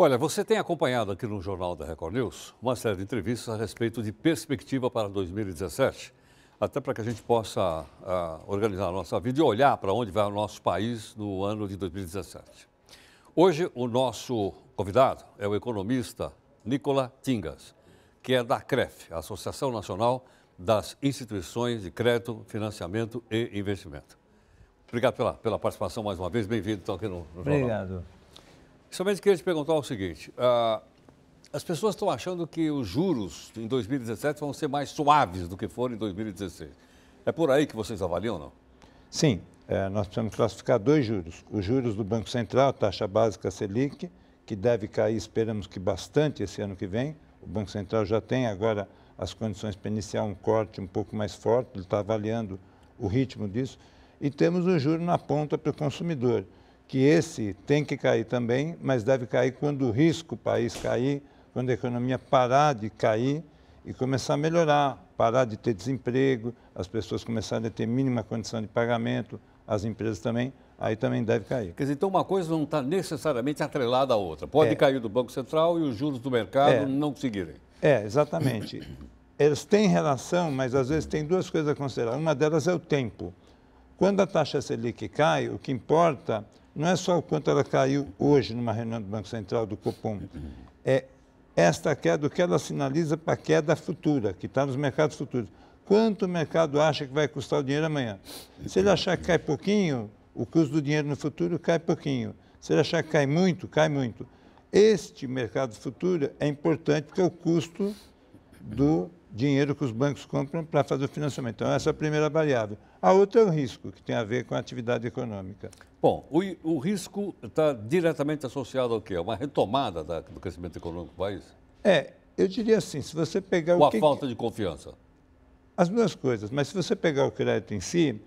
Olha, você tem acompanhado aqui no Jornal da Record News uma série de entrevistas a respeito de perspectiva para 2017, até para que a gente possa organizar a nossa vida e olhar para onde vai o nosso país no ano de 2017. Hoje, o nosso convidado é o economista Nicola Tingas, que é da CREF, Associação Nacional das Instituições de Crédito, Financiamento e Investimento. Obrigado pela participação mais uma vez. Bem-vindo então, aqui no Jornal. Obrigado. Somente queria te perguntar o seguinte, as pessoas estão achando que os juros em 2017 vão ser mais suaves do que foram em 2016. É por aí que vocês avaliam, não? Sim, nós precisamos classificar dois juros. Os juros do Banco Central, taxa básica Selic, que deve cair, esperamos que bastante esse ano que vem. O Banco Central já tem agora as condições para iniciar um corte um pouco mais forte, ele está avaliando o ritmo disso. E temos o juro na ponta para o consumidor, que esse tem que cair também, mas deve cair quando o risco o país cair, quando a economia parar de cair e começar a melhorar, parar de ter desemprego, as pessoas começarem a ter mínima condição de pagamento, as empresas também, aí também deve cair. Quer dizer, então uma coisa não está necessariamente atrelada à outra. Pode cair do Banco Central e os juros do mercado não seguirem. Exatamente. Eles têm relação, mas às vezes tem duas coisas a considerar. Uma delas é o tempo. Quando a taxa Selic cai, o que importa não é só o quanto ela caiu hoje numa reunião do Banco Central, do Copom, é esta queda, o que ela sinaliza para a queda futura, que está nos mercados futuros. Quanto o mercado acha que vai custar o dinheiro amanhã? Se ele achar que cai pouquinho, o custo do dinheiro no futuro cai pouquinho. Se ele achar que cai muito, cai muito. Este mercado futuro é importante porque é o custo do dinheiro que os bancos compram para fazer o financiamento. Então, essa é a primeira variável. A outra é o risco, que tem a ver com a atividade econômica. Bom, o risco está diretamente associado ao quê? A uma retomada do crescimento econômico do país? Eu diria assim, se você pegar Ou a falta de confiança? As duas coisas, mas se você pegar o crédito em si,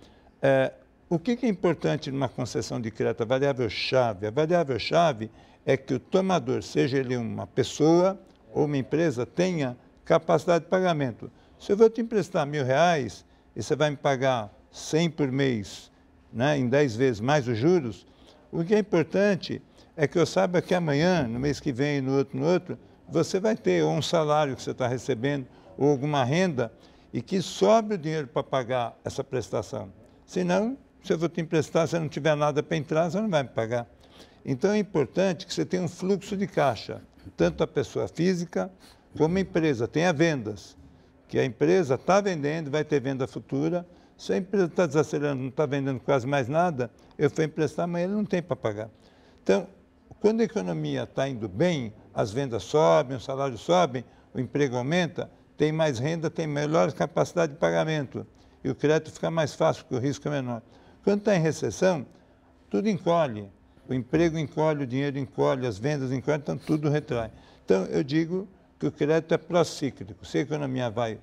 o que é importante numa concessão de crédito? A variável-chave. A variável-chave é que o tomador, seja ele uma pessoa ou uma empresa, tenha capacidade de pagamento. Se eu vou te emprestar R$1.000 e você vai me pagar 100 por mês, né, em 10 vezes mais os juros, o que é importante é que eu saiba que amanhã, no mês que vem, no outro, você vai ter ou um salário que você está recebendo ou alguma renda e que sobre o dinheiro para pagar essa prestação. Senão, se eu vou te emprestar, se eu não tiver nada para entrar, você não vai me pagar. Então é importante que você tenha um fluxo de caixa, tanto a pessoa física como a empresa tenha vendas, que a empresa está vendendo, vai ter venda futura. Se a empresa está desacelerando, não está vendendo quase mais nada, eu vou emprestar, amanhã ele não tem para pagar. Então, quando a economia está indo bem, as vendas sobem, os salários sobem, o emprego aumenta, tem mais renda, tem melhor capacidade de pagamento. E o crédito fica mais fácil, porque o risco é menor. Quando está em recessão, tudo encolhe. O emprego encolhe, o dinheiro encolhe, as vendas encolhem, então tudo retrai. Então, eu digo que o crédito é procíclico. Se a economia vai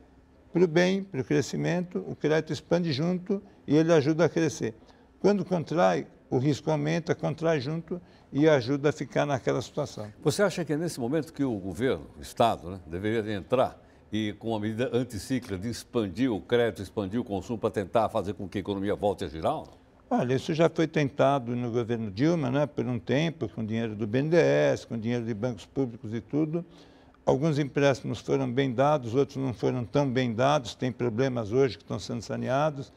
para o bem, para o crescimento, o crédito expande junto e ele ajuda a crescer. Quando contrai, o risco aumenta, contrai junto e ajuda a ficar naquela situação. Você acha que é nesse momento que o governo, o Estado, né, deveria entrar e com uma medida anticíclica de expandir o crédito, expandir o consumo para tentar fazer com que a economia volte a girar? Olha, isso já foi tentado no governo Dilma, né, por um tempo, com dinheiro do BNDES, com dinheiro de bancos públicos e tudo. Alguns empréstimos foram bem dados, outros não foram tão bem dados, tem problemas hoje que estão sendo saneados.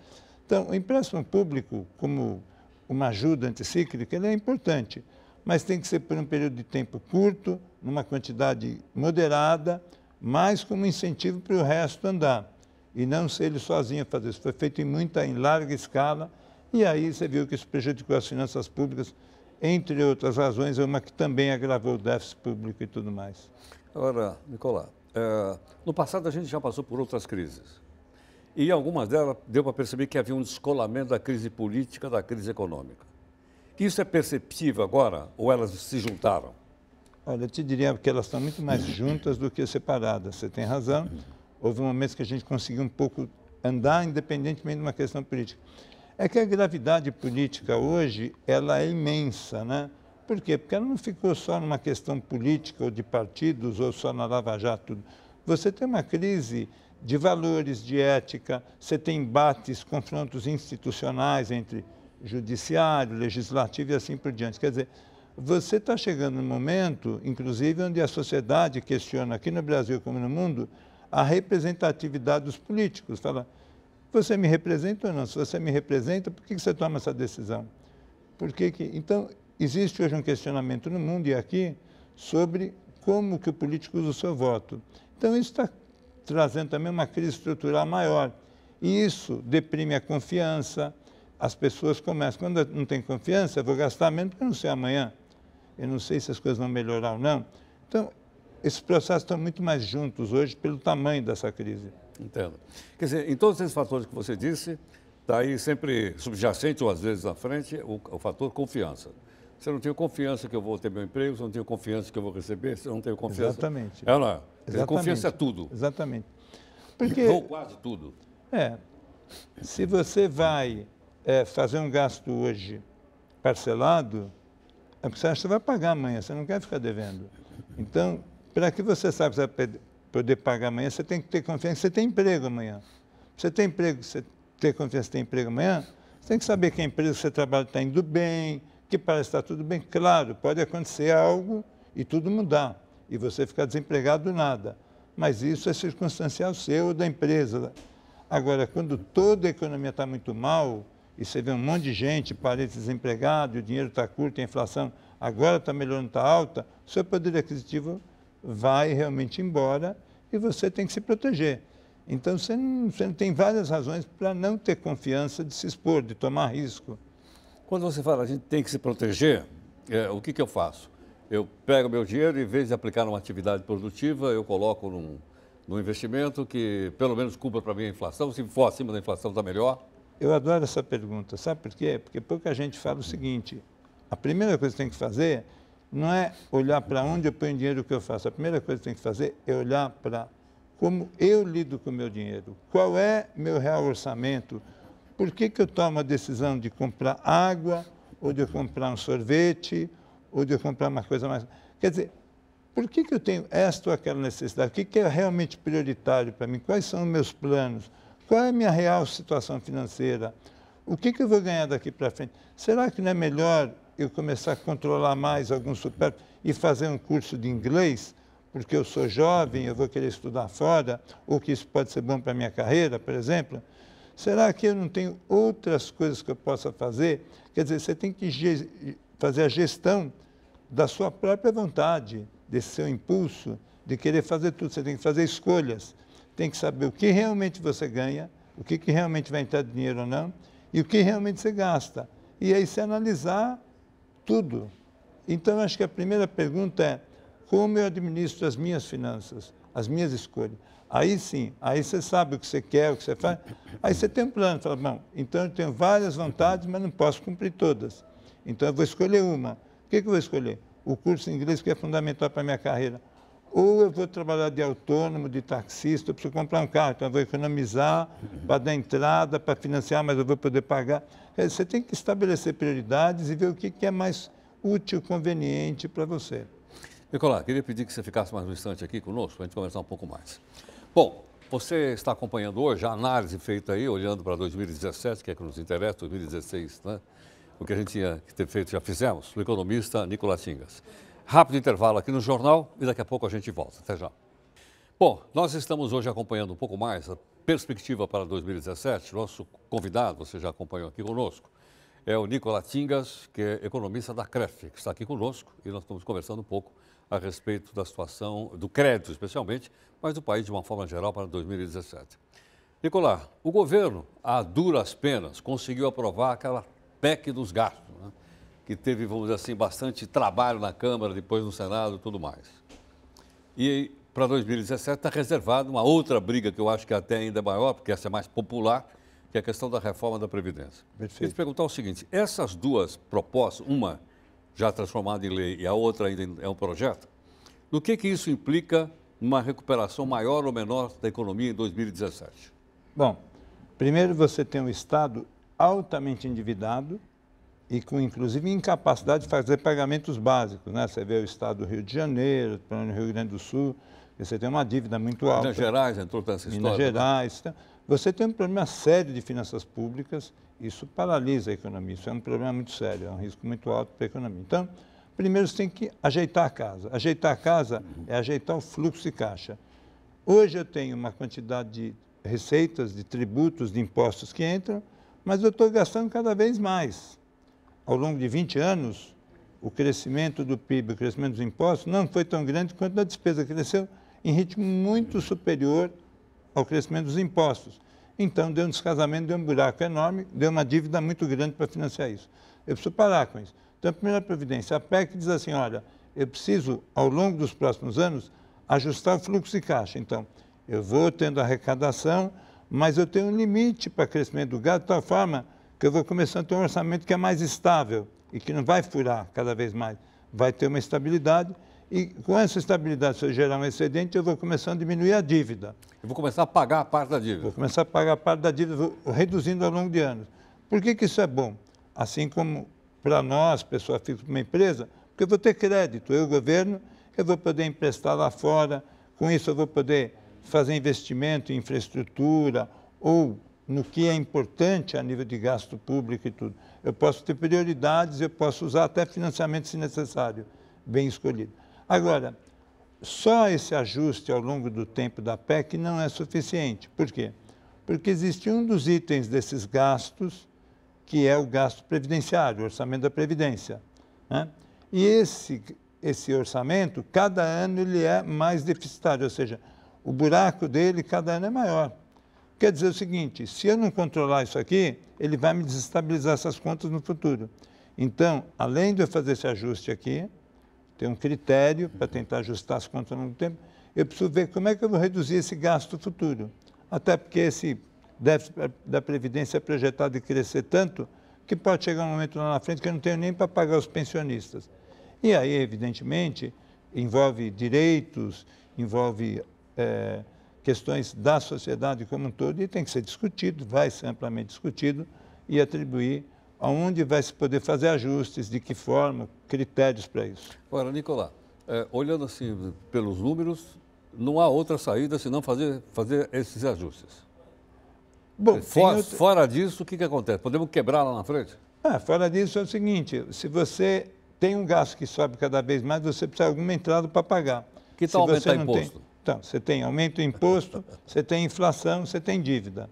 Então, o empréstimo público, como uma ajuda anticíclica, ele é importante, mas tem que ser por um período de tempo curto, numa quantidade moderada, mas como incentivo para o resto andar, e não ser ele sozinho a fazer isso. Foi feito em larga escala, e aí você viu que isso prejudicou as finanças públicas, entre outras razões, é uma que também agravou o déficit público e tudo mais. Agora, Nicola, no passado a gente já passou por outras crises. E em algumas delas deu para perceber que havia um descolamento da crise política da crise econômica. Isso é perceptível agora ou elas se juntaram? Olha, eu te diria que elas estão muito mais juntas do que separadas. Você tem razão. Houve momentos que a gente conseguiu um pouco andar independentemente de uma questão política. É que a gravidade política hoje, ela é imensa, né? Por quê? Porque ela não ficou só numa questão política ou de partidos ou só na Lava Jato. Tudo. Você tem uma crise de valores, de ética, você tem embates, confrontos institucionais entre judiciário, legislativo e assim por diante. Quer dizer, você está chegando num momento, inclusive, onde a sociedade questiona, aqui no Brasil como no mundo, a representatividade dos políticos. Fala, você me representa ou não? Se você me representa, por que você toma essa decisão? Então, existe hoje um questionamento no mundo e aqui sobre como que o político usa o seu voto. Então, isso está trazendo também uma crise estrutural maior. E isso deprime a confiança, as pessoas começam, quando não tem confiança, eu vou gastar menos porque eu não sei amanhã, eu não sei se as coisas vão melhorar ou não. Então, esses processos estão muito mais juntos hoje pelo tamanho dessa crise. Entendo. Quer dizer, em todos esses fatores que você disse, está aí sempre subjacente, ou às vezes à frente, o fator confiança. Se eu não tenho confiança que eu vou ter meu emprego, se eu não tenho confiança que eu vou receber, se eu não tenho confiança... Exatamente. É ou não é? Exatamente. Confiança é tudo. Exatamente. Porque, ou quase tudo. Se você vai fazer um gasto hoje parcelado, é porque você acha que você vai pagar amanhã, você não quer ficar devendo. Então, para que você saiba que você vai poder pagar amanhã, você tem que ter confiança que você tem emprego amanhã. Você tem emprego, você ter confiança que tem emprego amanhã, você tem que saber que a empresa que você trabalha está indo bem, que parece estar tudo bem. Claro, pode acontecer algo e tudo mudar, e você ficar desempregado do nada. Mas isso é circunstancial seu ou da empresa. Agora, quando toda a economia está muito mal, e você vê um monte de gente, parece desempregado, o dinheiro está curto, a inflação agora está melhorando, está alta, o seu poder aquisitivo vai realmente embora e você tem que se proteger. Então, você não tem várias razões para não ter confiança de se expor, de tomar risco. Quando você fala a gente tem que se proteger, o que eu faço? Eu pego meu dinheiro e, em vez de aplicar numa atividade produtiva, eu coloco num investimento que pelo menos cubra para mim a inflação. Se for acima da inflação, está melhor? Eu adoro essa pergunta. Sabe por quê? Porque pouca gente fala o seguinte, a primeira coisa que tem que fazer não é olhar para onde eu ponho o dinheiro que eu faço. A primeira coisa que tem que fazer é olhar para como eu lido com o meu dinheiro. Qual é meu real orçamento? Por que eu tomo a decisão de comprar água, ou de eu comprar um sorvete, ou de eu comprar uma coisa mais... Quer dizer, por que eu tenho esta ou aquela necessidade? O que é realmente prioritário para mim? Quais são os meus planos? Qual é a minha real situação financeira? O que eu vou ganhar daqui para frente? Será que não é melhor eu começar a controlar mais algum supérfluo e fazer um curso de inglês? Porque eu sou jovem, eu vou querer estudar fora, ou que isso pode ser bom para a minha carreira, por exemplo? Será que eu não tenho outras coisas que eu possa fazer? Quer dizer, você tem que fazer a gestão da sua própria vontade, desse seu impulso, de querer fazer tudo. Você tem que fazer escolhas. Tem que saber o que realmente você ganha, o que realmente vai entrar de dinheiro ou não, e o que realmente você gasta. E aí você analisar tudo. Então, acho que a primeira pergunta é, como eu administro as minhas finanças, as minhas escolhas? Aí sim, aí você sabe o que você quer, o que você faz. Aí você tem um plano, fala, bom, então eu tenho várias vontades, mas não posso cumprir todas. Então eu vou escolher uma. O que eu vou escolher? O curso de inglês que é fundamental para a minha carreira. Ou eu vou trabalhar de autônomo, de taxista, eu preciso comprar um carro, então eu vou economizar para dar entrada, para financiar, mas eu vou poder pagar. Você tem que estabelecer prioridades e ver o que é mais útil, conveniente para você. Nicolás, queria pedir que você ficasse mais um instante aqui conosco, para a gente conversar um pouco mais. Bom, você está acompanhando hoje a análise feita aí, olhando para 2017, que é que nos interessa, 2016, né? O que a gente tinha que ter feito, já fizemos, o economista Nicolás Tingas. Rápido intervalo aqui no jornal e daqui a pouco a gente volta. Até já. Bom, nós estamos hoje acompanhando um pouco mais a perspectiva para 2017. Nosso convidado, você já acompanhou aqui conosco, é o Nicolás Tingas, que é economista da CREF, que está aqui conosco e nós estamos conversando um pouco a respeito da situação do crédito, especialmente, mas do país de uma forma geral para 2017. Nicolás, o governo, a duras penas, conseguiu aprovar aquela PEC dos gastos, né? Que teve, vamos dizer assim, bastante trabalho na Câmara, depois no Senado e tudo mais. E para 2017 está reservada uma outra briga que eu acho que até ainda é maior, porque essa é mais popular, que é a questão da reforma da Previdência. Perfeito. Queria te perguntar o seguinte, essas duas propostas, uma já transformada em lei e a outra ainda é um projeto, no que isso implica numa recuperação maior ou menor da economia em 2017? Bom, primeiro você tem um Estado altamente endividado e com, inclusive, incapacidade de fazer pagamentos básicos, né? Você vê o Estado do Rio de Janeiro, o Rio Grande do Sul, você tem uma dívida muito alta. Minas Gerais entrou nessa história. Minas Gerais. Né? Você tem um problema sério de finanças públicas, isso paralisa a economia, isso é um problema muito sério, é um risco muito alto para a economia. Então, primeiro você tem que ajeitar a casa. Ajeitar a casa é ajeitar o fluxo de caixa. Hoje eu tenho uma quantidade de receitas, de tributos, de impostos que entram, mas eu estou gastando cada vez mais. Ao longo de 20 anos, o crescimento do PIB, o crescimento dos impostos, não foi tão grande quanto a despesa. Cresceu em ritmo muito superior ao crescimento dos impostos. Então, deu um descasamento, deu um buraco enorme, deu uma dívida muito grande para financiar isso. Eu preciso parar com isso. Então, a primeira providência, a PEC diz assim, olha, eu preciso, ao longo dos próximos anos, ajustar o fluxo de caixa. Então, eu vou tendo arrecadação, mas eu tenho um limite para crescimento do gasto, de tal forma que eu vou começando a ter um orçamento que é mais estável e que não vai furar cada vez mais. Vai ter uma estabilidade e, com essa estabilidade, se eu gerar um excedente, eu vou começando a diminuir a dívida. Eu vou começar a pagar a parte da dívida. Vou começar a pagar a parte da dívida, vou reduzindo ao longo de anos. Por que isso é bom? Assim como para nós, pessoa física, uma empresa, porque eu vou ter crédito, eu, governo, eu vou poder emprestar lá fora, com isso eu vou poder fazer investimento em infraestrutura ou no que é importante a nível de gasto público e tudo. Eu posso ter prioridades, eu posso usar até financiamento se necessário, bem escolhido. Agora, só esse ajuste ao longo do tempo da PEC não é suficiente. Por quê? Porque existe um dos itens desses gastos que é o gasto previdenciário, o orçamento da Previdência, né? E esse orçamento, cada ano ele é mais deficitário, ou seja, o buraco dele cada ano é maior. Quer dizer o seguinte, se eu não controlar isso aqui, ele vai me desestabilizar essas contas no futuro. Então, além de eu fazer esse ajuste aqui, tem um critério para tentar ajustar as contas ao longo do tempo, eu preciso ver como é que eu vou reduzir esse gasto futuro. Até porque esse déficit da Previdência é projetado de crescer tanto que pode chegar um momento lá na frente que eu não tenho nem para pagar os pensionistas. E aí, evidentemente, envolve direitos, envolve questões da sociedade como um todo, e tem que ser discutido, vai ser amplamente discutido, e atribuir aonde vai se poder fazer ajustes, de que forma, critérios para isso. Agora, Nicolás, olhando assim pelos números, não há outra saída senão fazer esses ajustes. Bom, fora disso, o que acontece? Podemos quebrar lá na frente? Fora disso é o seguinte, se você tem um gasto que sobe cada vez mais, você precisa de alguma entrada para pagar. Que tal aumentar imposto? Então, você tem aumento do imposto, você tem inflação, você tem dívida.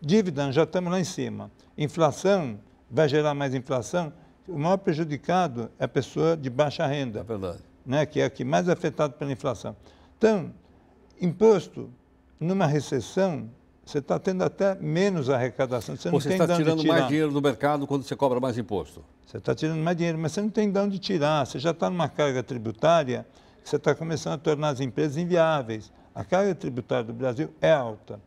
Dívida, já estamos lá em cima. Inflação, vai gerar mais inflação. O maior prejudicado é a pessoa de baixa renda. É verdade. Né, que é a que mais é afetada pela inflação. Então, imposto, numa recessão, você está tendo até menos arrecadação. Você está tirando mais dinheiro do mercado quando você cobra mais imposto. Você está tirando mais dinheiro, mas você não tem de onde tirar. Você já está numa carga tributária que você está começando a tornar as empresas inviáveis. A carga tributária do Brasil é alta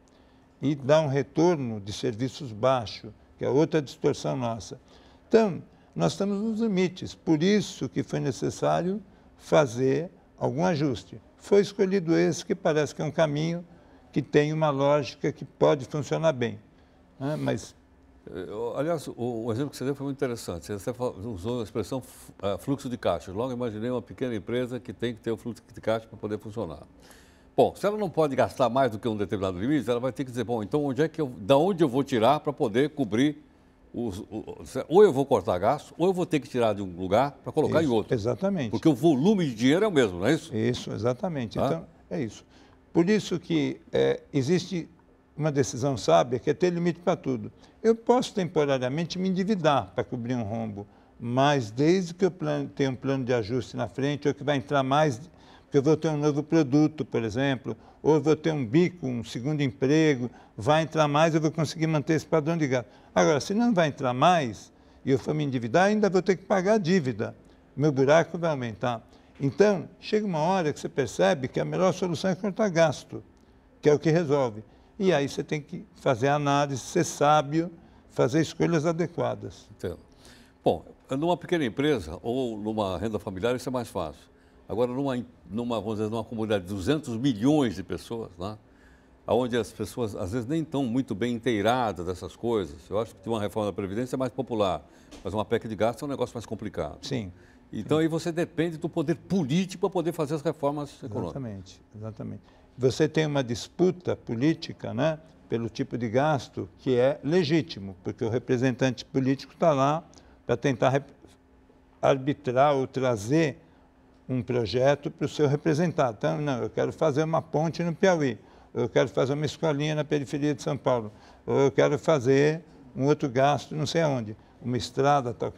e dá um retorno de serviços baixo, que é outra distorção nossa. Então, nós estamos nos limites. Por isso que foi necessário fazer algum ajuste. Foi escolhido esse, que parece que é um caminho que tem uma lógica que pode funcionar bem. Né? Mas... Aliás, o exemplo que você deu foi muito interessante. Você usou a expressão fluxo de caixa. Logo imaginei uma pequena empresa que tem que ter o fluxo de caixa para poder funcionar. Bom, se ela não pode gastar mais do que um determinado limite, ela vai ter que dizer, bom, então da onde eu vou tirar para poder cobrir ou eu vou cortar gasto, ou eu vou ter que tirar de um lugar para colocar isso, em outro. Exatamente. Porque o volume de dinheiro é o mesmo, não é isso? Isso, exatamente. Então, é isso. Por isso que existe uma decisão sábia, que é ter limite para tudo. Eu posso temporariamente me endividar para cobrir um rombo, mas desde que eu tenha um plano de ajuste na frente, ou que vai entrar mais, porque eu vou ter um novo produto, por exemplo, ou eu vou ter um bico, um segundo emprego, vai entrar mais, eu vou conseguir manter esse padrão de gasto. Agora, se não vai entrar mais, e eu for me endividar, ainda vou ter que pagar a dívida. Meu buraco vai aumentar. Então, chega uma hora que você percebe que a melhor solução é cortar gasto, que é o que resolve. E aí você tem que fazer análise, ser sábio, fazer escolhas adequadas. Entendo. Bom, numa pequena empresa ou numa renda familiar isso é mais fácil. Agora, vamos dizer, numa comunidade de 200 milhões de pessoas, né? Onde as pessoas, às vezes, nem estão muito bem inteiradas dessas coisas. Eu acho que uma reforma da Previdência é mais popular, mas uma PEC de gasto é um negócio mais complicado. Sim. Então, aí você depende do poder político para poder fazer as reformas econômicas. Exatamente, exatamente. Você tem uma disputa política, né, pelo tipo de gasto que é legítimo, porque o representante político está lá para tentar arbitrar ou trazer um projeto para o seu representado. Então, não, eu quero fazer uma ponte no Piauí, ou eu quero fazer uma escolinha na periferia de São Paulo, ou eu quero fazer um outro gasto não sei aonde, uma estrada, tal.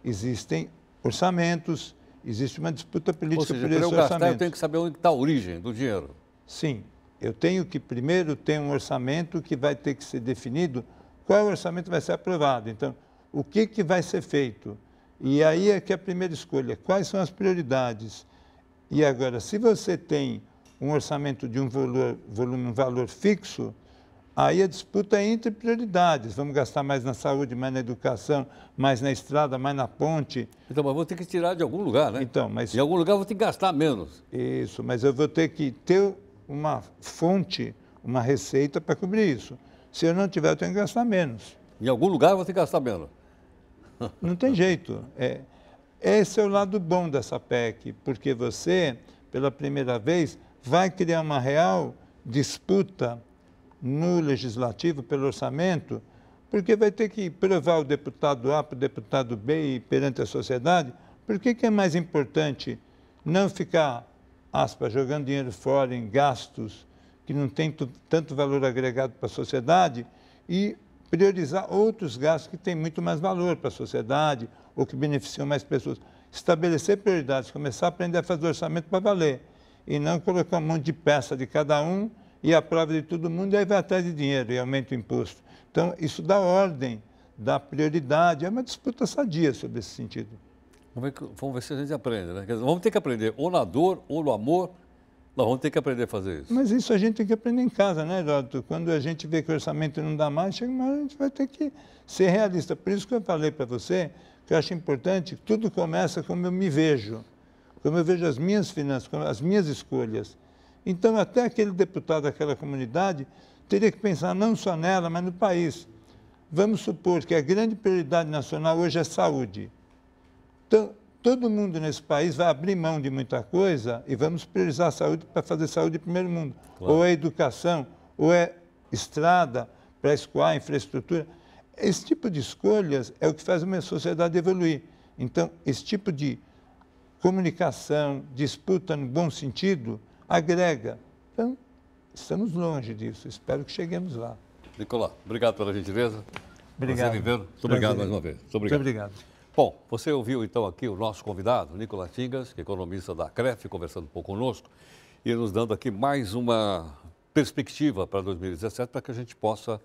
Existem orçamentos, existe uma disputa política por esse orçamento. Para eu gastar, eu tenho que saber onde está a origem do dinheiro. Sim, eu tenho que primeiro ter um orçamento que vai ter que ser definido qual orçamento vai ser aprovado. Então, o que vai ser feito? E aí é que a primeira escolha, quais são as prioridades? E agora, se você tem um orçamento de um valor fixo, aí a disputa é entre prioridades. Vamos gastar mais na saúde, mais na educação, mais na estrada, mais na ponte. Então, mas vou ter que tirar de algum lugar, né? Então, mas... Em algum lugar eu vou ter que gastar menos. Isso, mas eu vou ter que ter uma fonte, uma receita para cobrir isso. Se eu não tiver, eu tenho que gastar menos. Em algum lugar eu vou ter que gastar menos. Não tem jeito. Esse é o lado bom dessa PEC, porque você, pela primeira vez, vai criar uma real disputa no legislativo pelo orçamento, porque vai ter que provar o deputado A para o deputado B e perante a sociedade. Por que é mais importante não ficar, aspas, jogando dinheiro fora em gastos que não têm tanto valor agregado para a sociedade e priorizar outros gastos que têm muito mais valor para a sociedade ou que beneficiam mais pessoas? Estabelecer prioridades, começar a aprender a fazer orçamento para valer e não colocar um monte de peça de cada um e a prova de todo mundo, e aí vai atrás de dinheiro e aumenta o imposto. Então, isso dá ordem, dá prioridade, é uma disputa sadia sobre esse sentido. Vamos ver se a gente aprende, né? Quer dizer, vamos ter que aprender ou na dor ou no amor, nós vamos ter que aprender a fazer isso. Mas isso a gente tem que aprender em casa, né, Heródoto? Quando a gente vê que o orçamento não dá mais, chega uma hora a gente vai ter que ser realista. Por isso que eu falei para você que eu acho importante que tudo começa como eu me vejo, como eu vejo as minhas finanças, como as minhas escolhas. Então, até aquele deputado daquela comunidade teria que pensar não só nela, mas no país. Vamos supor que a grande prioridade nacional hoje é saúde. Então, todo mundo nesse país vai abrir mão de muita coisa e vamos priorizar a saúde para fazer saúde em primeiro mundo. Claro. Ou é educação, ou é estrada para escoar, infraestrutura. Esse tipo de escolhas é o que faz uma sociedade evoluir. Então, esse tipo de comunicação, disputa no bom sentido, agrega. Então, estamos longe disso. Espero que cheguemos lá. Nicolau, obrigado pela gentileza. Obrigado. Muito obrigado mais uma vez. Muito obrigado. Muito obrigado. Bom, você ouviu então aqui o nosso convidado, Nicolau Tingas, que é economista da CREF, conversando um pouco conosco e nos dando aqui mais uma perspectiva para 2017 para que a gente possa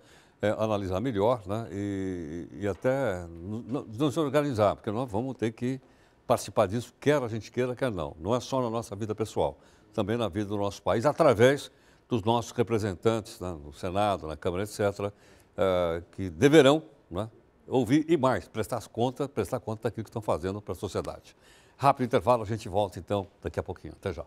analisar melhor, né, e até nos organizar, porque nós vamos ter que participar disso, quer a gente queira, quer não. Não é só na nossa vida pessoal, também na vida do nosso país, através dos nossos representantes, né, no Senado, na Câmara, etc., que deverão, né, ouvir e mais, prestar conta daquilo que estão fazendo para a sociedade. Rápido intervalo, a gente volta então daqui a pouquinho. Até já.